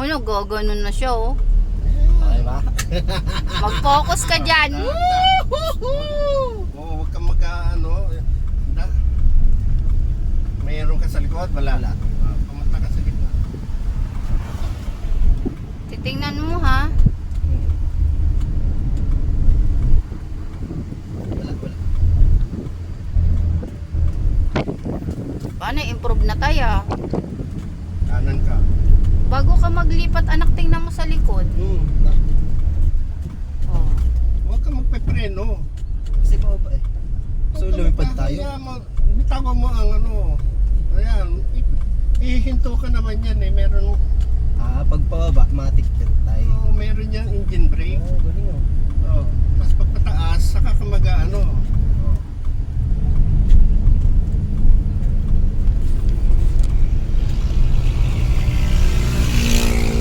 nagaganon na siya, oh. Okay ba? Mag-focus ka dyan. Oo, huwag kang mag-ano. Mayroon ka sa likod, wala. Pumunta ka sa gitna. Titingnan mo, ha. Wala. Paano, improve na tayo. Kanan ka. Bago ka maglipat, anak, tingnan mo sa likod. Oh. Huwag kang magpe-preno. Kasi pa ba eh. So lumipad tayo. Bitawa mo ang ano. Ayan. Ihinto ka naman yan eh. Meron, Pag pababa, matik din tayo. meron yan engine brake. Galing oh. Tapos pag